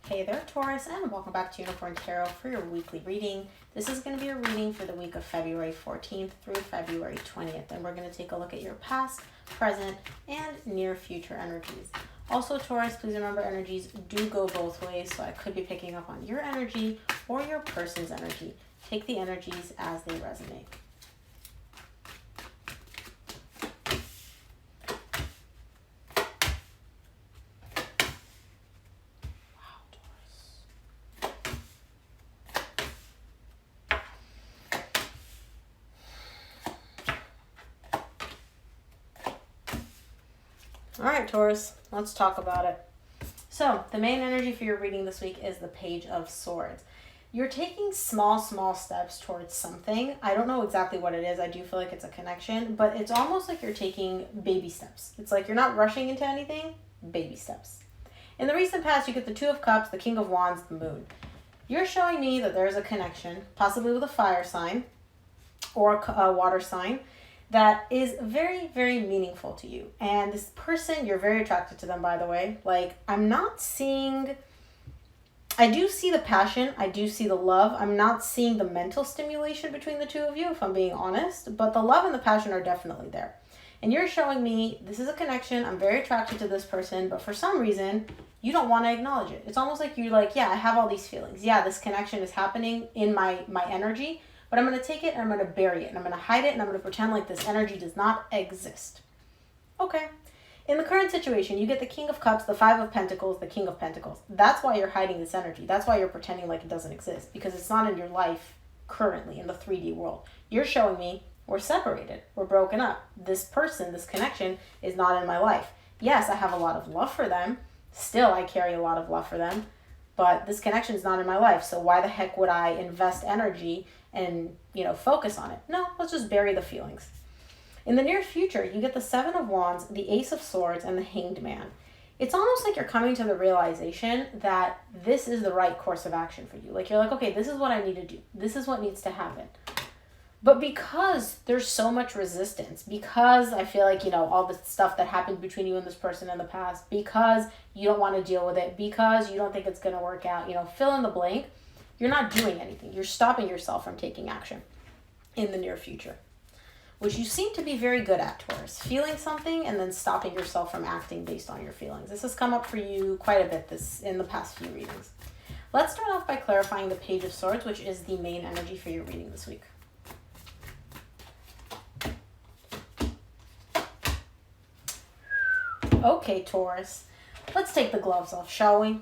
Hey there, Taurus, and welcome back to Unicorn Tarot for your weekly reading. This is going to be a reading for the week of February 14th through February 20th, and we're going to take a look at your past, present, and near future energies. Also, Taurus, please remember energies do go both ways, so I could be picking up on your energy or your person's energy. Take the energies as they resonate. All right, Taurus, let's talk about it. So the main energy for your reading this week is the Page of Swords. You're taking small steps towards something. I don't know exactly what it is. I do feel like it's a connection, but it's almost like you're taking baby steps. It's like you're not rushing into anything, baby steps. In the recent past, you get the Two of Cups, the King of Wands, the Moon. You're showing me that there's a connection, possibly with a fire sign or a water sign, that is very, very meaningful to you. And this person, you're very attracted to them, by the way. Like, I'm not seeing, I do see the passion, I do see the love. I'm not seeing the mental stimulation between the two of you, if I'm being honest, but the love and the passion are definitely there. And you're showing me this is a connection, I'm very attracted to this person, but for some reason, you don't want to acknowledge it. It's almost like you're like, yeah, I have all these feelings. Yeah, this connection is happening in my energy, but I'm going to take it and I'm going to bury it and I'm going to hide it and I'm going to pretend like this energy does not exist. Okay. In the current situation, you get the King of Cups, the Five of Pentacles, the King of Pentacles. That's why you're hiding this energy. That's why you're pretending like it doesn't exist, because it's not in your life currently in the 3D world. You're showing me we're separated. We're broken up. This person, this connection is not in my life. Yes, I have a lot of love for them. Still, I carry a lot of love for them, but this connection is not in my life. So why the heck would I invest energy and, focus on it? No, let's just bury the feelings. In the near future, you get the Seven of Wands, the Ace of Swords, and the Hanged Man. It's almost like you're coming to the realization that this is the right course of action for you. Like, you're like, okay, this is what I need to do. This is what needs to happen. But because there's so much resistance, because I feel like, all the stuff that happened between you and this person in the past, because you don't want to deal with it, because you don't think it's going to work out, fill in the blank, you're not doing anything. You're stopping yourself from taking action in the near future, which you seem to be very good at, Taurus. Feeling something and then stopping yourself from acting based on your feelings. This has come up for you quite a bit in the past few readings. Let's start off by clarifying the Page of Swords, which is the main energy for your reading this week. Okay, Taurus, let's take the gloves off, shall we?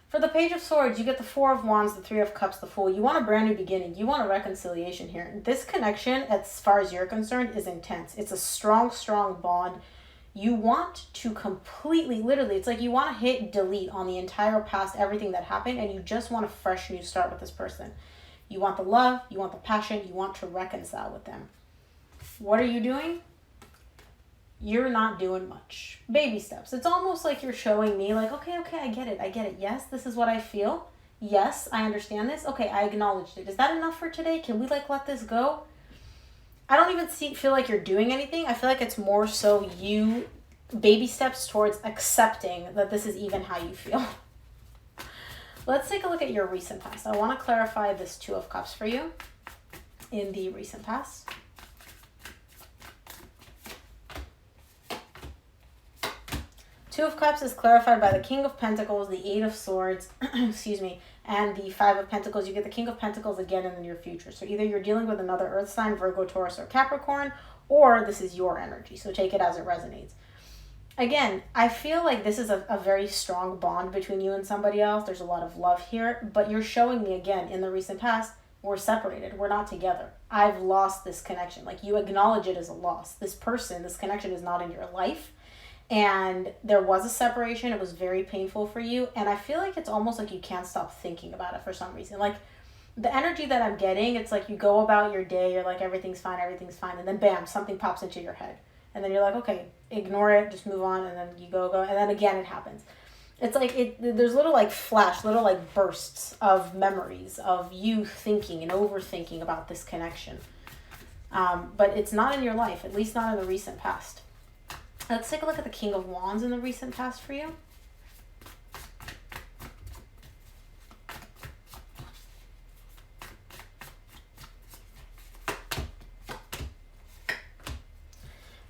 For the Page of Swords, you get the Four of Wands, the Three of Cups, the Fool. You want a brand new beginning. You want a reconciliation here. This connection, as far as you're concerned, is intense. It's a strong, strong bond. You want to completely, literally, it's like you want to hit delete on the entire past, everything that happened, and you just want a fresh new start with this person. You want the love, you want the passion, you want to reconcile with them. What are you doing? You're not doing much. Baby steps. It's almost like you're showing me like, okay, I get it. Yes, this is what I feel. Yes, I understand this. Okay, I acknowledged it. Is that enough for today? Can we let this go? I don't even feel like you're doing anything. I feel like it's more so you baby steps towards accepting that this is even how you feel. Let's take a look at your recent past. I want to clarify this Two of Cups for you in the recent past. Two of Cups is clarified by the King of Pentacles, the Eight of Swords, and the Five of Pentacles. You get the King of Pentacles again in the near future. So either you're dealing with another Earth sign, Virgo, Taurus, or Capricorn, or this is your energy. So take it as it resonates. Again, I feel like this is a very strong bond between you and somebody else. There's a lot of love here, but you're showing me again in the recent past, we're separated. We're not together. I've lost this connection. Like, you acknowledge it as a loss. This person, this connection is not in your life. And there was a separation. It was very painful for you. And I feel like it's almost like you can't stop thinking about it for some reason. Like, the energy that I'm getting, it's like you go about your day, you're like, everything's fine. And then bam, something pops into your head. And then you're like, okay, ignore it, just move on. And then you go. And then again, it happens. It's like, there's little bursts of memories of you thinking and overthinking about this connection. But it's not in your life, at least not in the recent past. Let's take a look at the King of Wands in the recent past for you.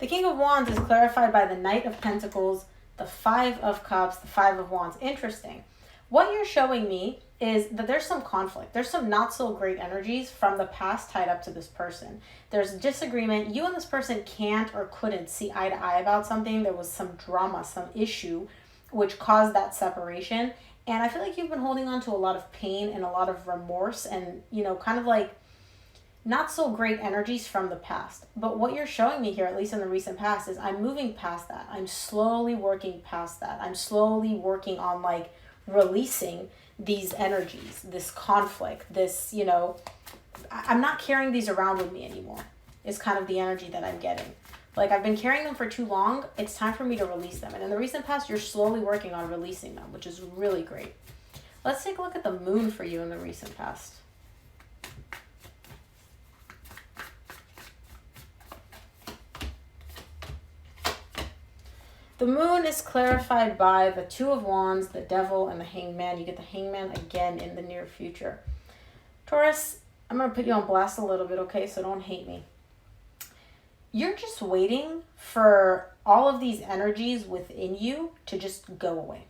The King of Wands is clarified by the Knight of Pentacles, the Five of Cups, the Five of Wands. Interesting. What you're showing me is that there's some conflict. There's some not so great energies from the past tied up to this person. There's disagreement. You and this person can't or couldn't see eye to eye about something. There was some drama, some issue, which caused that separation. And I feel like you've been holding on to a lot of pain and a lot of remorse and, you know, kind of like not so great energies from the past. But what you're showing me here, at least in the recent past, is I'm moving past that. I'm slowly working past that. I'm slowly working on like releasing these energies, this conflict, this, you know, I'm not carrying these around with me anymore. It's kind of the energy that I'm getting. Like I've been carrying them for too long. It's time for me to release them. And in the recent past, you're slowly working on releasing them, which is really great. Let's take a look at the moon for you in the recent past. The moon is clarified by the Two of Wands, the Devil, and the Hangman. You get the Hangman again in the near future. Taurus, I'm going to put you on blast a little bit, okay? So don't hate me. You're just waiting for all of these energies within you to just go away.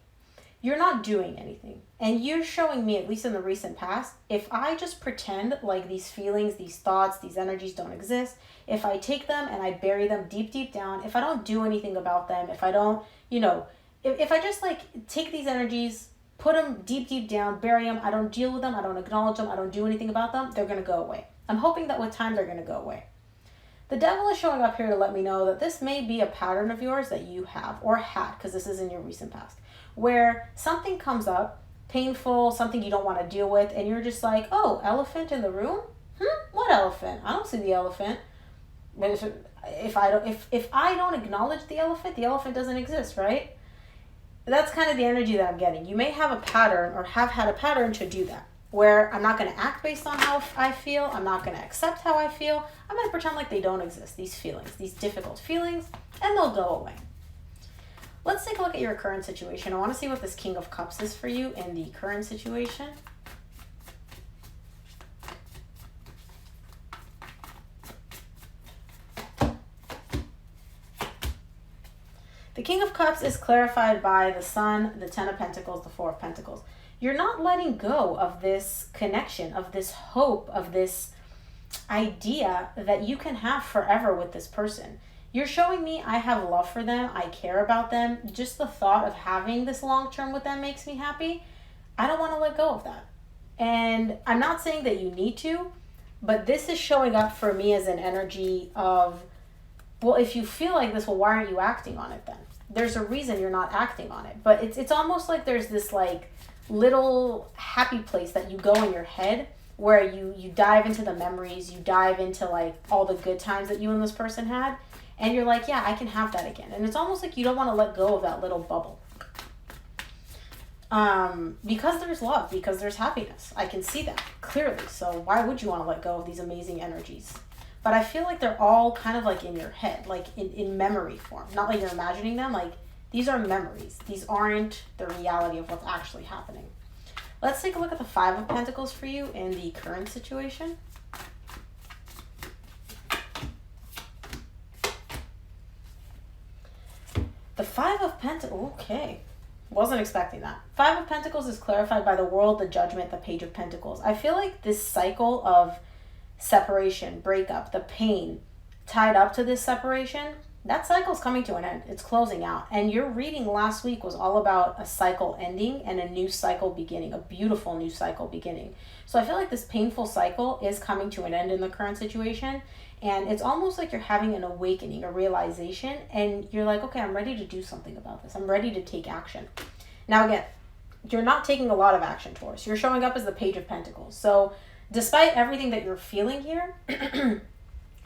You're not doing anything. And you're showing me, at least in the recent past, if I just pretend like these feelings, these thoughts, these energies don't exist, if I take them and I bury them deep, deep down, if I don't do anything about them, if I don't, you know, if I just like take these energies, put them deep, deep down, bury them, I don't deal with them, I don't acknowledge them, I don't do anything about them, they're going to go away. I'm hoping that with time they're going to go away. The Devil is showing up here to let me know that this may be a pattern of yours that you have or had, because this is in your recent past, where something comes up, painful, something you don't want to deal with, and you're just like, oh, elephant in the room? What elephant? I don't see the elephant. If I don't acknowledge the elephant doesn't exist, right? That's kind of the energy that I'm getting. You may have a pattern or have had a pattern to do that, where I'm not going to act based on how I feel. I'm not going to accept how I feel. I'm going to pretend like they don't exist, these feelings, these difficult feelings, and they'll go away. Let's take a look at your current situation. I want to see what this King of Cups is for you in the current situation. The King of Cups is clarified by the Sun, the Ten of Pentacles, the Four of Pentacles. You're not letting go of this connection, of this hope, of this idea that you can have forever with this person. You're showing me I have love for them, I care about them. Just the thought of having this long term with them makes me happy. I don't want to let go of that. And I'm not saying that you need to, but this is showing up for me as an energy of, well, if you feel like this, well, why aren't you acting on it then? There's a reason you're not acting on it. But it's almost like there's this like little happy place that you go in your head where you dive into the memories, you dive into like all the good times that you and this person had, and you're like, yeah, I can have that again. And it's almost like you don't want to let go of that little bubble. Because there's love, because there's happiness. I can see that clearly. So why would you want to let go of these amazing energies? But I feel like they're all kind of like in your head, like in memory form. Not like you're imagining them, like these are memories. These aren't the reality of what's actually happening. Let's take a look at the Five of Pentacles for you in the current situation. The Five of Pentacles, okay. Wasn't expecting that. Five of Pentacles is clarified by the World, the Judgment, the Page of Pentacles. I feel like this cycle of separation, breakup, the pain tied up to this separation, that cycle's coming to an end. It's closing out. And your reading last week was all about a cycle ending and a new cycle beginning, a beautiful new cycle beginning. So I feel like this painful cycle is coming to an end in the current situation. And it's almost like you're having an awakening, a realization, and you're like, okay, I'm ready to do something about this. I'm ready to take action. Now again, you're not taking a lot of action, Taurus. You're showing up as the Page of Pentacles. So despite everything that you're feeling here,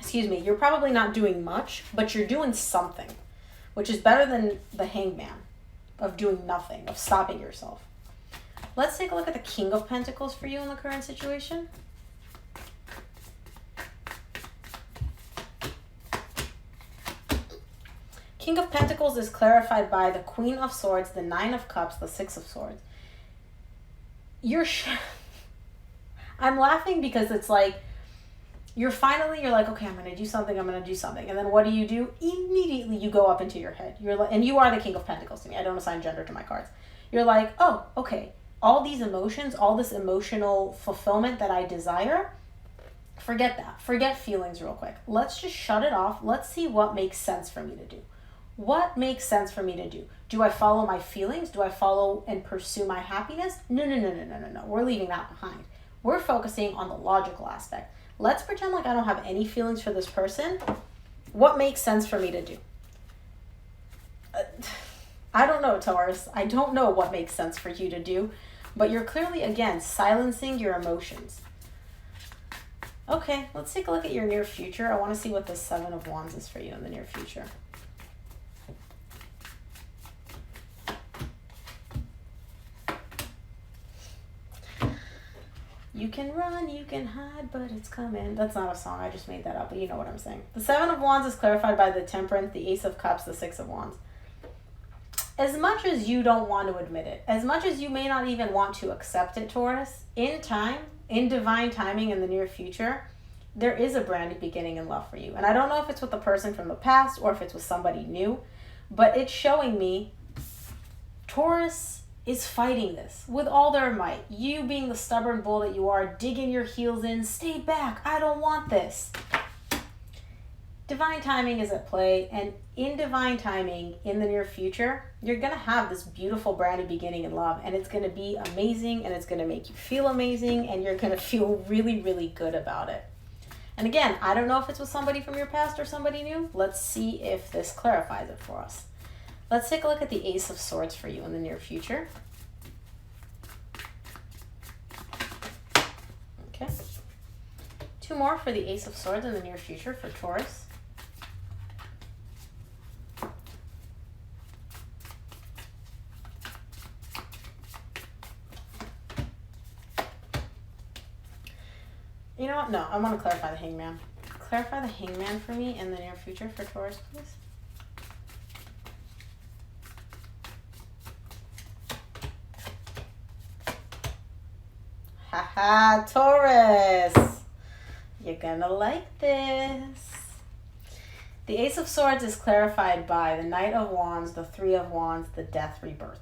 excuse me, you're probably not doing much, but you're doing something, which is better than the Hangman of doing nothing, of stopping yourself. Let's take a look at the King of Pentacles for you in the current situation. King of Pentacles is clarified by the Queen of Swords, the Nine of Cups, the Six of Swords. I'm laughing because it's like, You're like, okay, I'm going to do something. And then what do? Immediately you go up into your head. You're like, and you are the King of Pentacles to me. I don't assign gender to my cards. You're like, oh, okay. All these emotions, all this emotional fulfillment that I desire, forget that. Forget feelings real quick. Let's just shut it off. Let's see what makes sense for me to do. What makes sense for me to do? Do I follow my feelings? Do I follow and pursue my happiness? No. We're leaving that behind. We're focusing on the logical aspect. Let's pretend like I don't have any feelings for this person. What makes sense for me to do? I don't know, Taurus. I don't know what makes sense for you to do, but you're clearly, again, silencing your emotions. Okay, let's take a look at your near future. I want to see what the 7 of Wands is for you in the near future. You can run, you can hide, but it's coming. That's not a song. I just made that up, but you know what I'm saying. The 7 of Wands is clarified by the Temperance, the Ace of Cups, the 6 of Wands. As much as you don't want to admit it, as much as you may not even want to accept it, Taurus, in time, in divine timing in the near future, there is a brand new beginning in love for you. And I don't know if it's with the person from the past or if it's with somebody new, but it's showing me Taurus is fighting this with all their might. You being the stubborn bull that you are, digging your heels in, stay back, I don't want this. Divine timing is at play, and in divine timing, in the near future, you're going to have this beautiful brand new beginning in love, and it's going to be amazing, and it's going to make you feel amazing, and you're going to feel really, really good about it. And again, I don't know if it's with somebody from your past or somebody new. Let's see if this clarifies it for us. Let's take a look at the Ace of Swords for you in the near future. Okay. 2 more for the Ace of Swords in the near future for Taurus. You know what? No, I want to clarify the Hangman. Clarify the Hangman for me in the near future for Taurus, please. Haha, Taurus! You're gonna like this. The Ace of Swords is clarified by the Knight of Wands, the 3 of Wands, the Death Rebirth.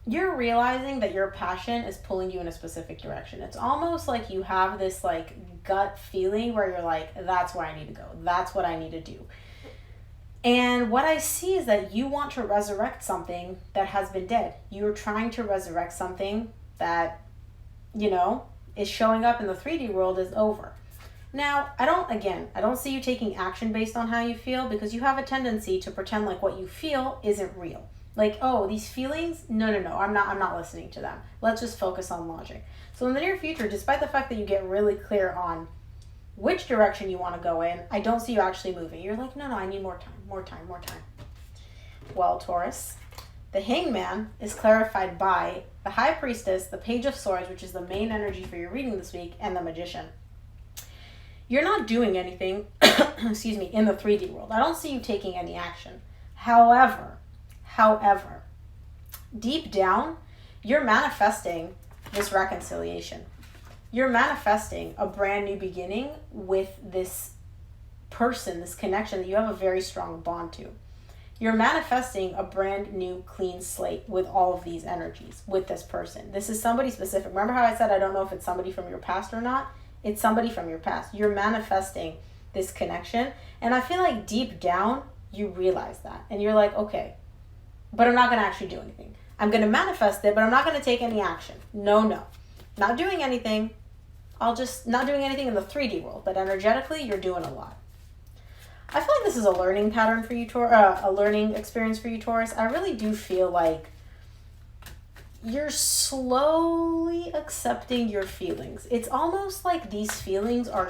You're realizing that your passion is pulling you in a specific direction. It's almost like you have this like gut feeling where you're like, that's where I need to go. That's what I need to do. And what I see is that you want to resurrect something that has been dead. You're trying to resurrect something that, you know, is showing up in the 3D world is over. Now, I don't see you taking action based on how you feel, because you have a tendency to pretend like what you feel isn't real. Like, oh, these feelings? No, I'm not listening to them. Let's just focus on logic. So in the near future, despite the fact that you get really clear on which direction you want to go in, I don't see you actually moving. You're like, no, I need more time. Well, Taurus, the Hangman is clarified by the High Priestess, the Page of Swords, which is the main energy for your reading this week, and the Magician. You're not doing anything, excuse me, in the 3D world. I don't see you taking any action. However, deep down, you're manifesting this reconciliation. You're manifesting a brand new beginning with this person, this connection that you have a very strong bond to. You're manifesting a brand new clean slate with all of these energies, with this person. This is somebody specific. Remember how I said I don't know if it's somebody from your past or not? It's somebody from your past. You're manifesting this connection. And I feel like deep down, you realize that. And you're like, okay, but I'm not going to actually do anything. I'm going to manifest it, but I'm not going to take any action. No. Not doing anything. Not doing anything in the 3D world, but energetically, you're doing a lot. I feel like this is a learning pattern for you, a learning experience for you, Taurus. I really do feel like you're slowly accepting your feelings. It's almost like these feelings are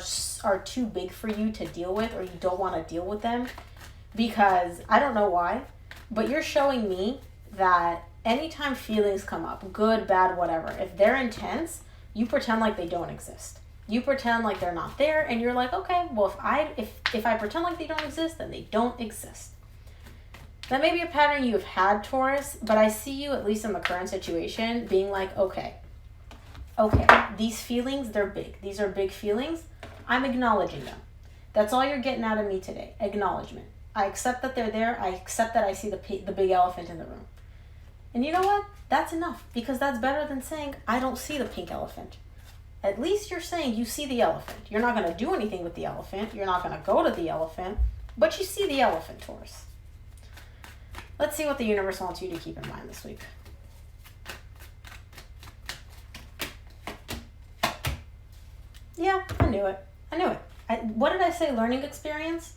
too big for you to deal with, or you don't want to deal with them, because I don't know why, but you're showing me that anytime feelings come up, good, bad, whatever, if they're intense, you pretend like they don't exist. You pretend like they're not there, and you're like, okay, well, if I pretend like they don't exist, then they don't exist. That may be a pattern you've had, Taurus, but I see you, at least in the current situation, being like, okay, these feelings, they're big. These are big feelings. I'm acknowledging them. That's all you're getting out of me today. Acknowledgement. I accept that they're there. I accept that I see the big elephant in the room. And you know what? That's enough, because that's better than saying, I don't see the pink elephant. At least you're saying you see the elephant. You're not going to do anything with the elephant. You're not going to go to the elephant, but you see the elephant, Taurus. Let's see what the universe wants you to keep in mind this week. Yeah, I knew it. What did I say? Learning experience?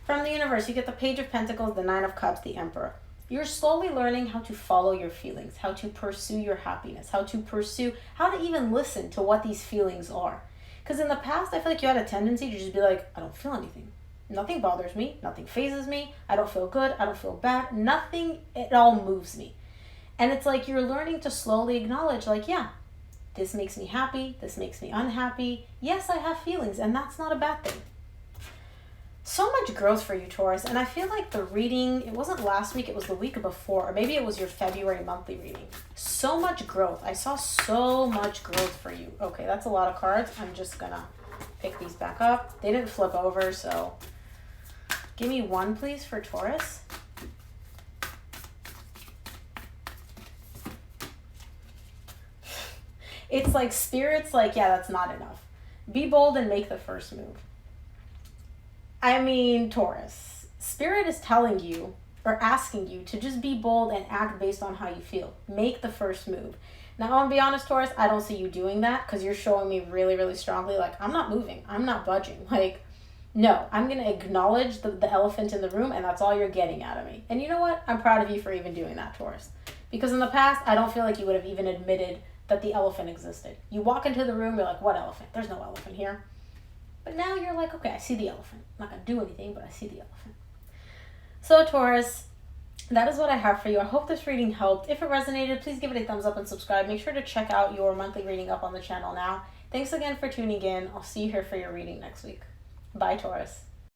From the universe, you get the Page of Pentacles, the Nine of Cups, the Emperor. You're slowly learning how to follow your feelings, how to pursue your happiness, how to even listen to what these feelings are. Because in the past, I feel like you had a tendency to just be like, I don't feel anything. Nothing bothers me. Nothing phases me. I don't feel good. I don't feel bad. Nothing at all moves me. And it's like you're learning to slowly acknowledge, like, yeah, this makes me happy. This makes me unhappy. Yes, I have feelings, and that's not a bad thing. So much growth for you, Taurus. And I feel like the reading, it wasn't last week, it was the week before, or maybe it was your February monthly reading. So much growth. I saw so much growth for you. Okay, that's a lot of cards. I'm just gonna pick these back up. They didn't flip over, so give me one, please, for Taurus. It's like Spirit's like, yeah, that's not enough. Be bold and make the first move. I mean, Taurus, Spirit is telling you or asking you to just be bold and act based on how you feel. Make the first move. Now, I'm going to be honest, Taurus, I don't see you doing that, because you're showing me really, really strongly, like, I'm not moving. I'm not budging. Like, no, I'm going to acknowledge the elephant in the room, and that's all you're getting out of me. And you know what? I'm proud of you for even doing that, Taurus. Because in the past, I don't feel like you would have even admitted that the elephant existed. You walk into the room, you're like, what elephant? There's no elephant here. But now you're like, okay, I see the elephant. I'm not going to do anything, but I see the elephant. So, Taurus, that is what I have for you. I hope this reading helped. If it resonated, please give it a thumbs up and subscribe. Make sure to check out your monthly reading up on the channel now. Thanks again for tuning in. I'll see you here for your reading next week. Bye, Taurus.